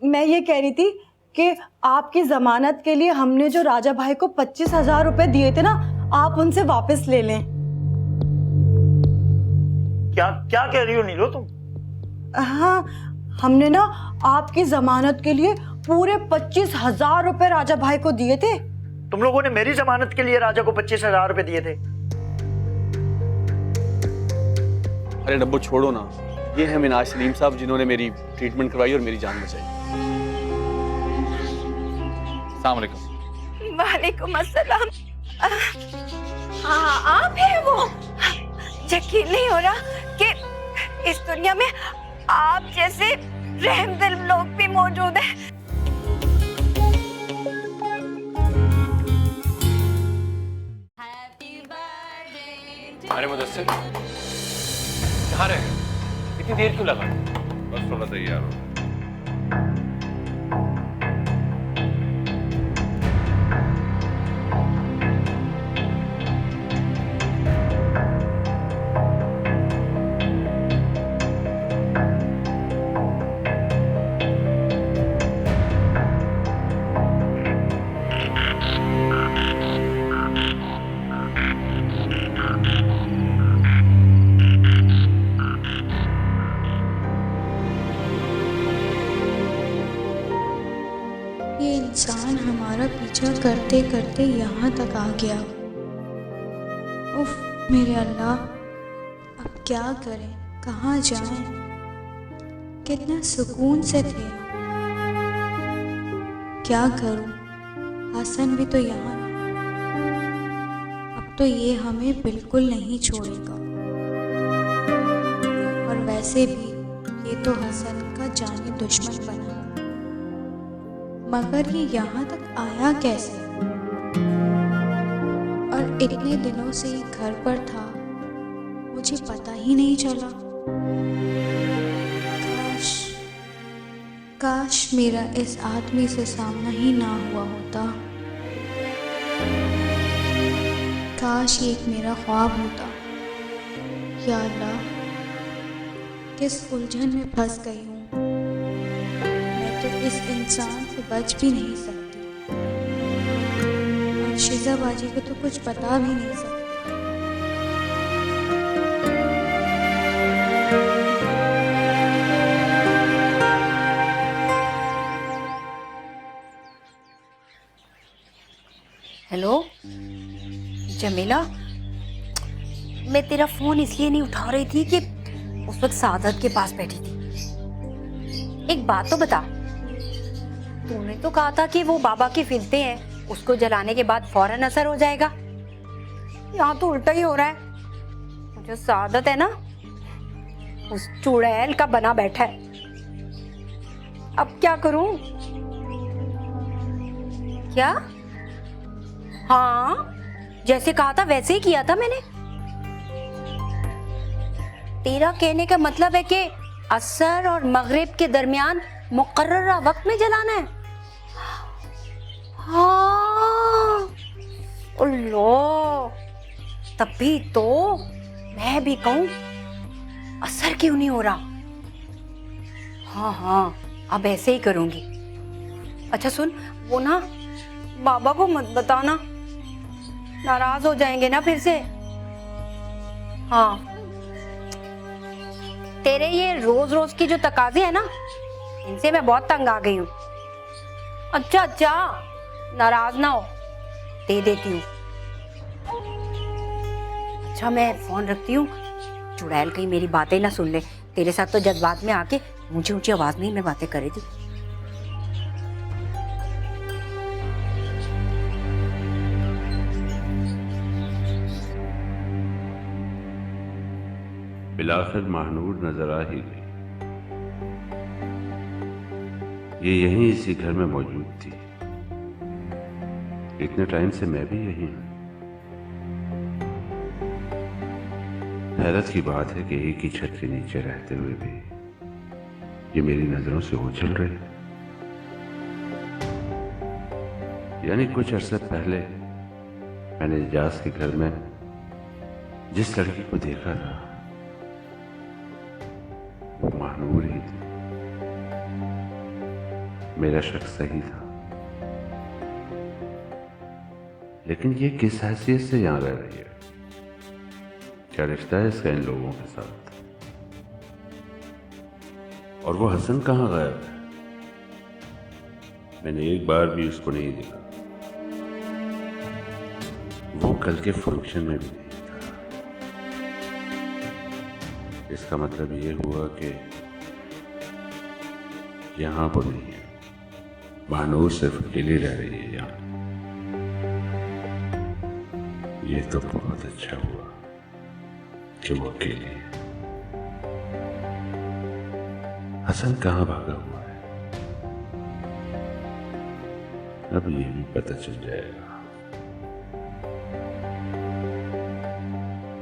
मैं ये कह रही थी कि आपकी जमानत के लिए हमने जो राजा भाई को 25,000 रुपए दिए थे ना, आप उनसे वापस ले लें। क्या क्या कह रही हो नीलो तुम? हाँ, हमने ना आपकी जमानत के लिए पूरे 25,000 रुपए राजा भाई को दिए थे। तुम लोगों ने मेरी जमानत के लिए राजा को 25,000 रुपए दिए थे? अरे डब्बू छोड़ो ना, ये है मिनाज सलीम साहब जिन्होंने मेरी ट्रीटमेंट करवाई और मेरी जान बचाई। अस्सलाम वालेकुम। वालेकुम अस्सलाम। हाँ, आप हैं वो? यकीन नहीं हो रहा कि इस दुनिया में आप जैसे रहमदिल लोग भी मौजूद हैं। अरे मुदस्सिर, कहाँ रहे? इतनी देर क्यों लगा? बस थोड़ा तैयार हो। ये इंसान हमारा पीछा करते करते यहाँ तक आ गया। उफ, मेरे अल्लाह, अब क्या करें, कहाँ जाएं? कितना सुकून से थे। क्या करूं? हसन भी तो यहाँ। अब तो ये हमें बिल्कुल नहीं छोड़ेगा। और वैसे भी ये तो हसन का जानी दुश्मन बना। मगर ये यहाँ तक आया कैसे? और इतने दिनों से ये घर पर था, मुझे पता ही नहीं चला। काश मेरा इस आदमी से सामना ही ना हुआ होता। काश ये एक मेरा ख्वाब होता। या अल्लाह, किस उलझन में फंस गई हूँ। मैं तो इस इंसान से बच भी नहीं सकती और शिजा बाजी को तो कुछ बता भी नहीं सकती। हेलो जमीला, मैं तेरा फोन इसलिए नहीं उठा रही थी कि उस वक्त सादत के पास बैठी थी। एक बात तो बता, तूने तो कहा था कि वो बाबा की फिरते हैं, उसको जलाने के बाद फौरन असर हो जाएगा। यहाँ तो उल्टा ही हो रहा है। जो सादत है ना, उस चुड़ैल का बना बैठा है। अब क्या करूं? क्या? हाँ, जैसे कहा था वैसे ही किया था मैंने। तेरा कहने का मतलब है कि असर और मगरिब के दरमियान मुकर्ररा वक्त में जलाना है? हाँ, अल्लाह, तभी तो मैं भी कहूं असर क्यों नहीं हो रहा। हाँ हाँ, अब ऐसे ही करूंगी। अच्छा सुन, वो ना बाबा को मत बताना, नाराज हो जाएंगे ना फिर से। हाँ, तेरे ये रोज रोज की जो तकाजे है ना, इनसे मैं बहुत तंग आ गई हूँ। अच्छा अच्छा, नाराज ना हो, दे देती हूँ। अच्छा मैं फोन रखती हूँ, चुड़ैल कहीं मेरी बातें ना सुन ले। तेरे साथ तो जज्बात में आके ऊंची ऊंची आवाज में ही मैं बातें कर रही थी। बिलाखिर महानूर नजर आ ही गई। ये यहीं इसी घर में मौजूद थी। इतने टाइम से मैं भी यही हूं। हैरत की बात है कि एक ही छत के नीचे रहते हुए भी ये मेरी नजरों से ओझल रहे। यानी कुछ अरसे पहले मैंने इजाज के घर में जिस लड़की को देखा था वो महानूर ही थी। मेरा शक सही था, लेकिन ये किस हैसियत से यहां रह रही है? क्या रिश्ता है इसका इन लोगों के साथ? और वो हसन कहाँ गायब है? मैंने एक बार भी उसको नहीं देखा। वो कल के फंक्शन में भी नहीं था। इसका मतलब ये हुआ कि यहां पर नहीं है। महानूर सिर्फ अकेली रह रही है यहां। ये तो बहुत अच्छा हुआ कि वो अकेली है। हसन कहाँ भागा हुआ है? अब ये भी पता चल जाएगा।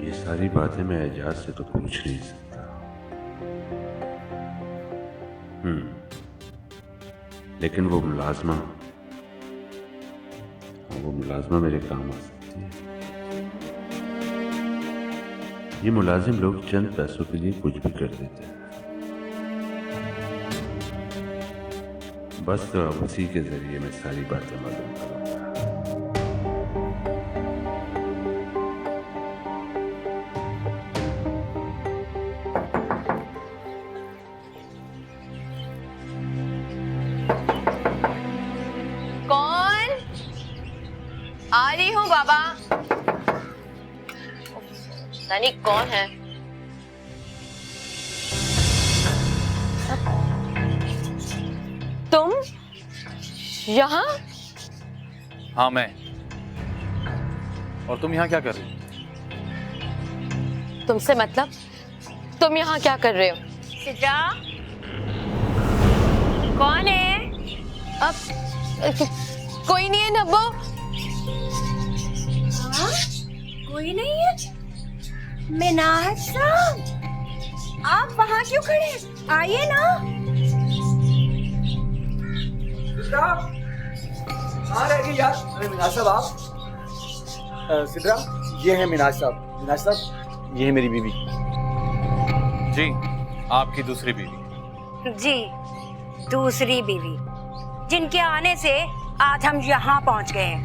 ये सारी बातें मैं एजाज से तो पूछ नहीं सकता। लेकिन वो मुलाजमा मेरे काम आ सकती है। ये मुलाजिम लोग चंद पैसों के लिए कुछ भी कर देते हैं। बस तो अब उसी के जरिए मैं सारी बातें मालूम करूंगा। कौन? आ रही हूँ बाबा। पता नहीं कौन है। तुम यहाँ? हाँ मैं। और तुम यहाँ क्या कर रही हो? तुमसे मतलब? तुम यहाँ क्या कर रहे हो? सिद्रा, कौन है? अब कोई नहीं है नब्बो। कोई नहीं है? मिनाज साहब, आप वहाँ क्यों खड़े? आइए ना। कहाँ रह गई यार? अरे मिनाज साहब आप? सिद्रा, ये है मिनाज साहब। मिनाज साहब, ये है मेरी बीवी। जी, आपकी दूसरी बीवी। जी, दूसरी बीवी, जिनके आने से आज हम यहाँ पहुँच गए हैं।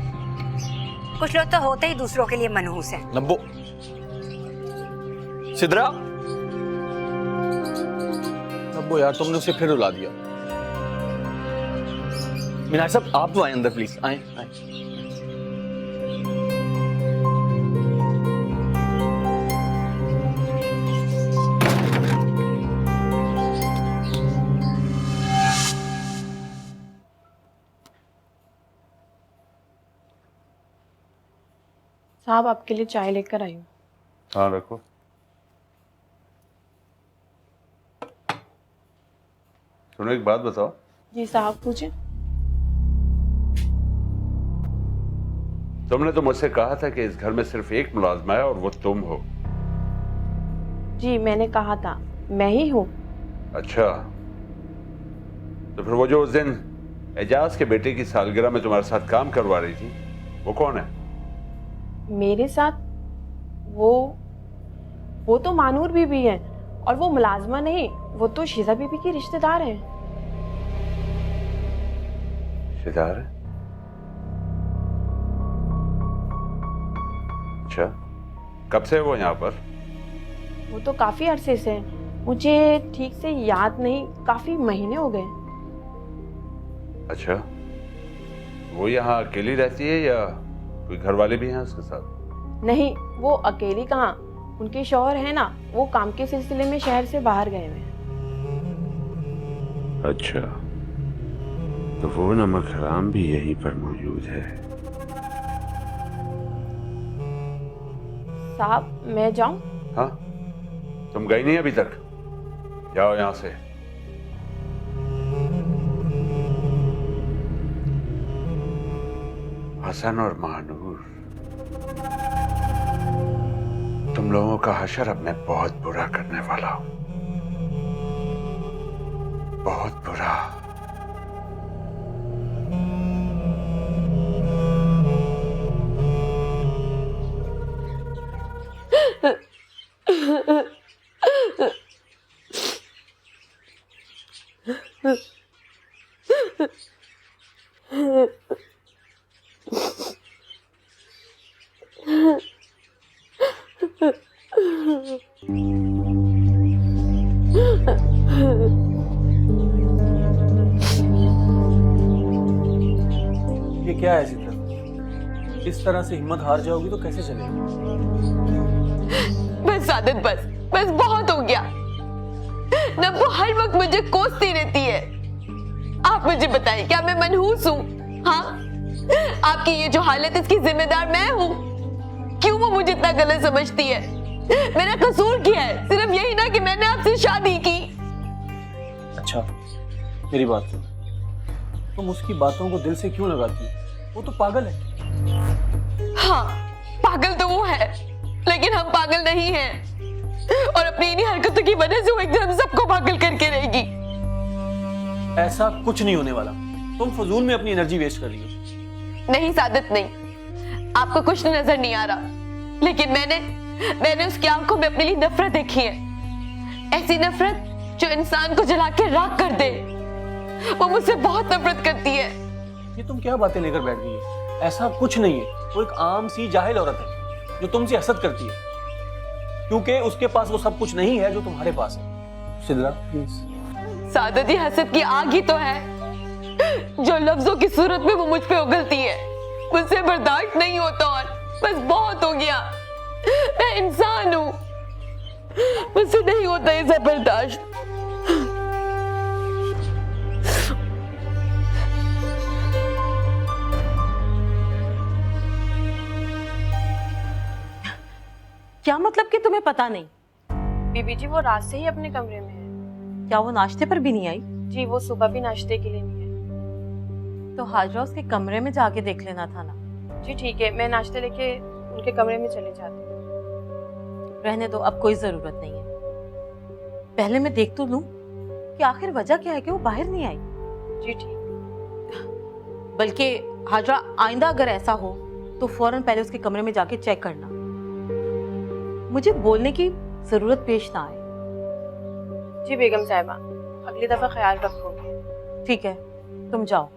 कुछ लोग तो होते ही दूसरों के लिए मनहूस हैं। नब्बो। सिद्रा, नब्बो यार, तुमने उसे फिर रुला दिया। मीनाज साहब, आप तो आए अंदर प्लीज। आए आए। साहब, आपके लिए चाय लेकर आई हूँ। हाँ रखो। सुनो, एक बात बताओ। जी साहब, पूछें। तुमने तो मुझसे कहा था कि इस घर में सिर्फ एक मुलाजमा है और वो तुम हो। जी, मैंने कहा था, मैं ही हूँ। अच्छा, तो फिर वो जो उस दिन एजाज के बेटे की सालगिरह में तुम्हारे साथ काम करवा रही थी, वो कौन है? मेरे साथ? वो तो मानूर बीबी है, और वो मुलाजमा नहीं, वो तो शीजा बीबी की रिश्तेदार है। रिश्तेदार है? अच्छा, कब से वो यहाँ पर? वो तो काफी अरसे से है, मुझे ठीक से याद नहीं, काफी महीने हो गए। अच्छा, वो यहाँ अकेली रहती है या कोई घर वाले भी हैं उसके साथ? नहीं, वो अकेली कहाँ, उनके शौहर है ना, वो काम के सिलसिले में शहर से बाहर गए हुए हैं। अच्छा, तो वो नमक हराम भी यहीं पर मौजूद है। साहब, मैं जाऊं? हाँ, तुम गई नहीं अभी तक? जाओ यहां से। हसन और महानूर, तुम लोगों का हशर अब मैं बहुत बुरा करने वाला हूं, बहुत बुरा। क्या है सिद्रा? इस तरह से हिम्मत हार जाओगी तो कैसे चलेगा? बस सादत, बस बहुत हो गया। नब्बू हर वक्त मुझे कोसती रहती है। आप मुझे बताइए, क्या मैं मनहूस हूँ? हाँ, आपकी ये जो हालत, इसकी जिम्मेदार मैं हूँ। क्यों वो मुझे इतना गलत समझती है? मेरा कसूर क्या है? सिर्फ यही ना कि मैंने आपसे शादी की। अच्छा, मेरी बात सुन, तुम उसकी बातों को दिल से क्यों लगाती हो? वो तो पागल है। हाँ, पागल तो वो है, लेकिन हम पागल नहीं हैं। और अपनी इन्हीं हरकतों की वजह से वो एकदम सबको पागल करके रहेगी। ऐसा कुछ नहीं होने वाला। तुम फजूल में अपनी एनर्जी वेस्ट कर रही हो। नहीं सादत, नहीं, आपको कुछ नजर नहीं आ रहा, लेकिन मैंने उसकी आंखों में अपने लिए नफरत देखी है। ऐसी नफरत जो इंसान को जला के राख कर दे। वो मुझसे बहुत नफरत करती है। ये तुम क्या बातें लेकर बैठ गई हो? ऐसा कुछ नहीं है। वो एक आम सी जाहिल औरत है जो तुमसे हसद करती है, क्योंकि उसके पास वो सब कुछ नहीं है जो तुम्हारे पास है। सिद्रा प्लीज। सादत, ये हसद की आग ही तो है जो लफ्जों की सूरत में वो मुझ पे उगलती है। मुझसे बर्दाश्त नहीं होता और बस बहुत हो गया। मैं इंसान हूँ, मुझसे नहीं होता ये सब बर्दाश्त। क्या मतलब कि तुम्हें पता नहीं? बीबी जी, वो रात से ही अपने कमरे में है। क्या वो नाश्ते पर भी नहीं आई? जी, वो सुबह भी नाश्ते के लिए नहीं है। तो हाजरा उसके कमरे में जाके देख लेना था ना। जी ठीक है, मैं नाश्ते लेके उनके कमरे में चले जाती हूँ। रहने दो, अब कोई जरूरत नहीं है। पहले मैं देख तो लूं कि आखिर वजह क्या है कि वो बाहर नहीं आई। जी ठीक। बल्कि हाजरा, आइंदा अगर ऐसा हो तो फौरन पहले उसके कमरे में जाके चेक करना। मुझे बोलने की जरूरत पेश ना आए। जी बेगम साहिबा, अगली दफा ख्याल रखोगे। ठीक है, तुम जाओ।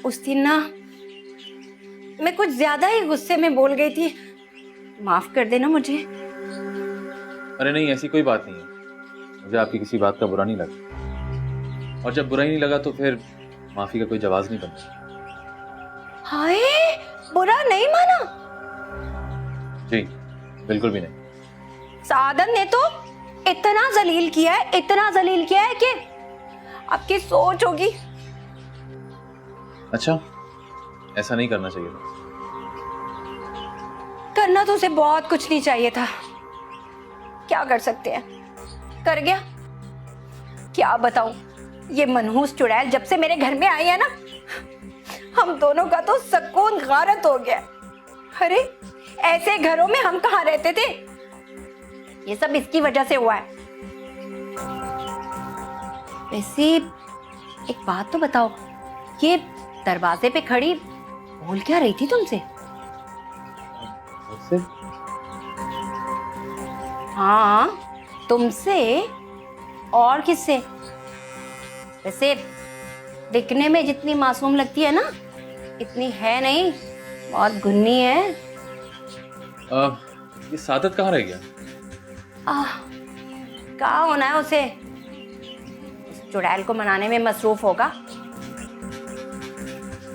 उस दिन ना मैं कुछ ज्यादा ही गुस्से में बोल गई थी, माफ कर देना मुझे। अरे नहीं, ऐसी कोई बात नहीं है। मुझे आपकी किसी बात का बुरा नहीं लगा, और जब बुरा ही नहीं लगा तो फिर माफी का कोई जवाब नहीं बनता। हाय, बुरा नहीं माना? जी बिल्कुल भी नहीं। सादत ने तो इतना जलील किया है, इतना जलील किया है कि आपकी सोच होगी। अच्छा, ऐसा नहीं करना चाहिए था। करना तो उसे बहुत कुछ नहीं चाहिए था। क्या कर सकते हैं, कर गया। क्या बताऊं, ये मनहूस चुड़ैल जब से मेरे घर में आई है ना, हम दोनों का तो सुकून गारत हो गया। अरे ऐसे घरों में हम कहाँ रहते थे? ये सब इसकी वजह से हुआ है। वैसे एक बात तो बताओ, ये दरवाजे पे खड़ी बोल क्या रही थी तुमसे? हाँ, तुमसे और किससे? वैसे दिखने में जितनी मासूम लगती है ना, इतनी है नहीं, बहुत गुन्नी है। ये सादत कहाँ रह गया? कहाँ होना है उसे, उस चुड़ैल को मनाने में मसरूफ होगा।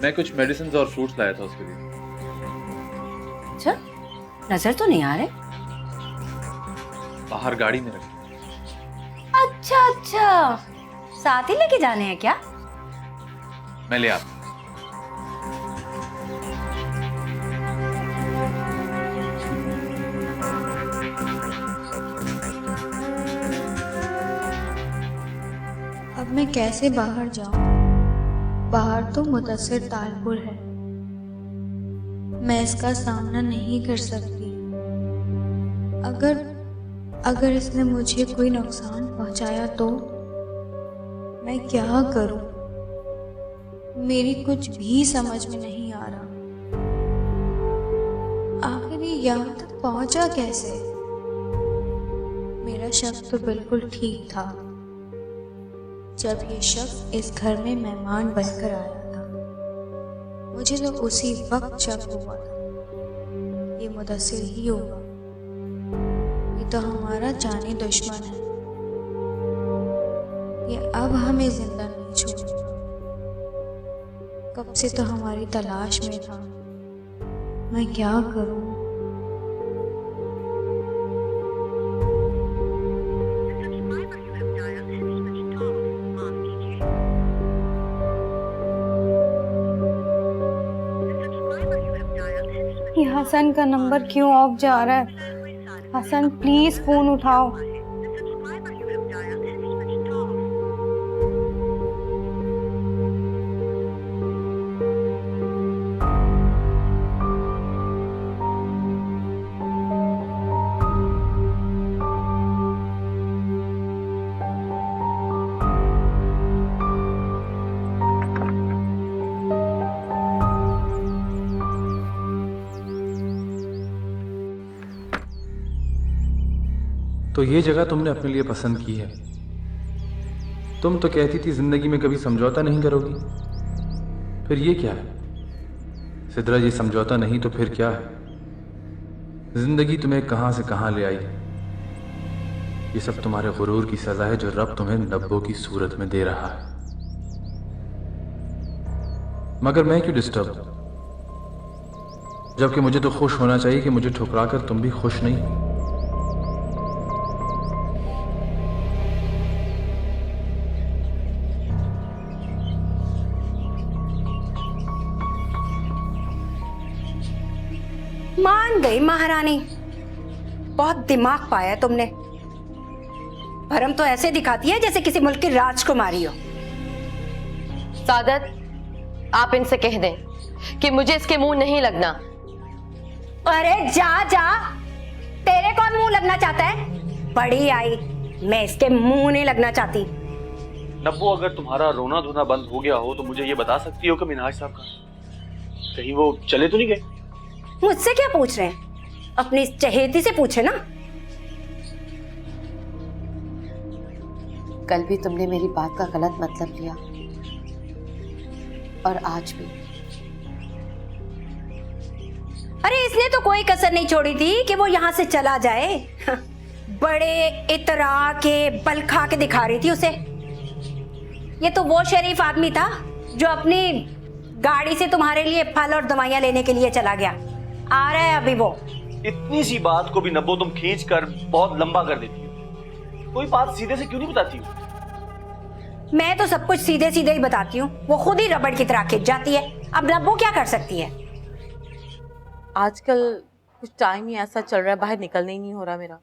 मैं कुछ मेडिसिन और फ्रूट्स लाया था उसके लिए। अच्छा, नजर तो नहीं आ रहे। बाहर गाड़ी में रखे। अच्छा अच्छा, साथ ही लेके जाने हैं क्या? मैं ले आता। अब मैं कैसे बाहर जाऊं? बाहर तो मुदस्सिर तालपुर है, मैं इसका सामना नहीं कर सकती। अगर इसने मुझे कोई नुकसान पहुंचाया तो मैं क्या करूं? मेरी कुछ भी समझ में नहीं आ रहा। आखिर ये यहाँ तक पहुंचा कैसे? मेरा शक तो बिल्कुल ठीक था जब ये शख्स इस घर में मेहमान बनकर आया था। मुझे तो उसी वक्त शक हुआ था ये मुदस्सिर ही होगा। ये तो हमारा जानी दुश्मन है। ये अब हमें जिंदा नहीं छोड़ेगा। कब से तो हमारी तलाश में था। मैं क्या करूं? ये हसन का नंबर क्यों ऑफ जा रहा है? हसन प्लीज फोन उठाओ। तो ये जगह तुमने अपने लिए पसंद की है। तुम तो कहती थी जिंदगी में कभी समझौता नहीं करोगी। फिर ये क्या है सिद्रा? ये समझौता नहीं तो फिर क्या है? जिंदगी तुम्हें कहां से कहां ले आई। ये सब तुम्हारे गुरूर की सजा है जो रब तुम्हें नब्बों की सूरत में दे रहा है। मगर मैं क्यों डिस्टर्ब, जबकि मुझे तो खुश होना चाहिए कि मुझे ठुकराकर तुम भी खुश नहीं। मान गई महारानी, बहुत दिमाग पाया तुमने। भरम तो ऐसे दिखाती है जैसे किसी मुल्क की राजकुमारी हो। सादत, आप इनसे कह दें कि मुझे इसके मुंह नहीं लगना। अरे जा जा, तेरे कौन मुंह लगना चाहता है? बड़ी आई, मैं इसके मुंह नहीं लगना चाहती। नब्बो, अगर तुम्हारा रोना धोना बंद हो गया हो तो मुझे ये बता सकती हो कि मिनहाज साहब का कहीं वो चले तो नहीं गए? मुझसे क्या पूछ रहे हैं? अपनी चहेती से पूछे ना। कल भी तुमने मेरी बात का गलत मतलब लिया और आज भी। अरे इसने तो कोई कसर नहीं छोड़ी थी कि वो यहाँ से चला जाए। बड़े इतरा के बल खा के दिखा रही थी उसे। ये तो वो शरीफ आदमी था जो अपनी गाड़ी से तुम्हारे लिए फल और दवाइयां लेने के लिए चला गया। आ रहा है अभी वो। इतनी सी बात को भी नब्बो तुम खींच कर बहुत लंबा कर देती हो। कोई बात सीधे से क्यों नहीं बताती हो? मैं तो सब कुछ सीधे सीधे ही बताती हूँ, वो खुद ही रबड़ की तरह खिंच जाती है। अब नब्बो क्या कर सकती है? आजकल कुछ टाइम ही ऐसा चल रहा है, बाहर निकलने ही नहीं हो रहा मेरा।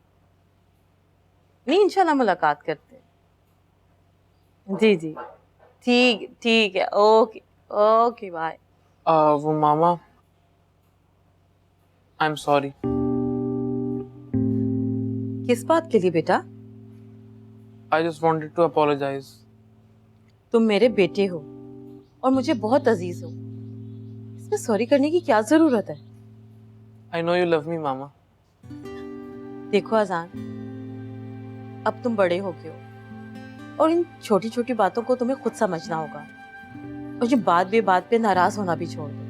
नहीं, इंशाल्लाह मुलाकात करते हैं। जी जी, ठीक ठीक है, ओके ओके, बाय। वो मामा, आई एम सॉरी। किस बात के लिए बेटा? I just wanted to apologise. तुम मेरे बेटे हो और मुझे बहुत अजीज हो, इसमें सॉरी करने की क्या जरूरत है? I know you love me mama. देखो अजान, अब तुम बड़े हो गए हो और इन छोटी छोटी बातों को तुम्हें खुद समझना होगा। और जो बात पे नाराज होना भी छोड़ दो।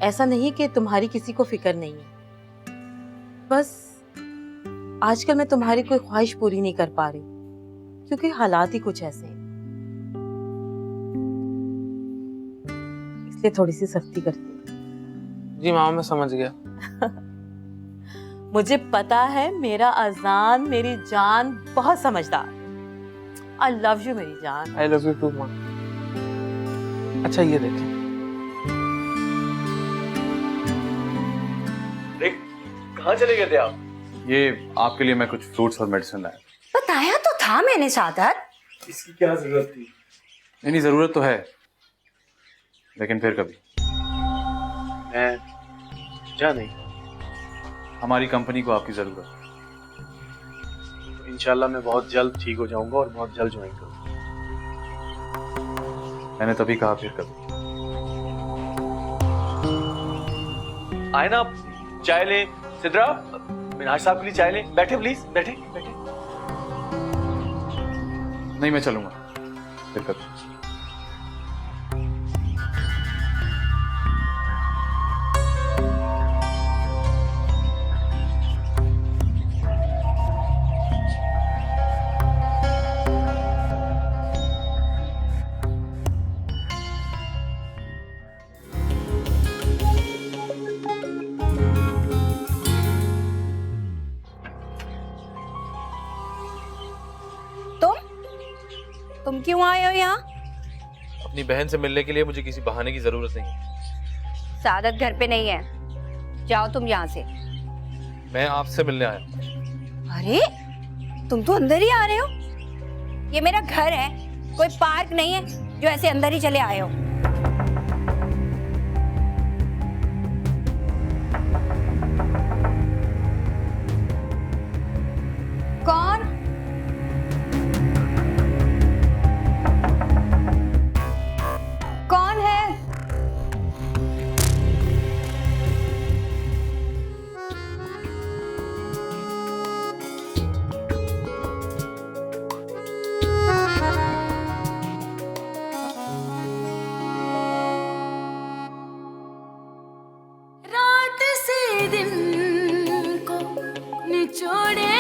ऐसा नहीं कि तुम्हारी किसी को फिक्र नहीं है, बस आजकल मैं तुम्हारी कोई ख्वाहिश पूरी नहीं कर पा रही क्योंकि हालात ही कुछ ऐसे हैं, इसलिए थोड़ी सी सख्ती करती हूँ। जी मामा, मैं समझ गया। मुझे पता है मेरा अजान, मेरी जान बहुत समझदार। आई लव यू मेरी जान। आई लव यू टू माँ। अच्छा ये देखें। देख, कहाँ चले गए थे आप? ये आपके लिए मैं कुछ फ्रूट्स और मेडिसिन लाया। बताया तो था मैंने सादत। इसकी क्या जरूरत थी? नहीं, जरूरत तो है, लेकिन फिर कभी। मैं जा नहीं, हमारी कंपनी को आपकी जरूरत है। तो इंशाल्लाह मैं बहुत जल्द ठीक हो जाऊंगा और बहुत जल्द ज्वाइन करूंगा। मैंने तभी कहा फिर कभी। आए ना, चाय ले। सिद्रा, मिनहाज साहब के लिए चाय ले। बैठे प्लीज, बैठे बैठे। नहीं, मैं चलूंगा फिर कभी। तुम क्यों आए हो यहाँ? अपनी बहन से मिलने के लिए मुझे किसी बहाने की जरूरत नहीं है। सादत घर पे नहीं है, जाओ तुम यहाँ से। मैं आपसे मिलने आया। अरे तुम तो अंदर ही आ रहे हो। ये मेरा घर है, कोई पार्क नहीं है जो ऐसे अंदर ही चले आए हो। कौन? कौन है? रात से दिन को निचोड़े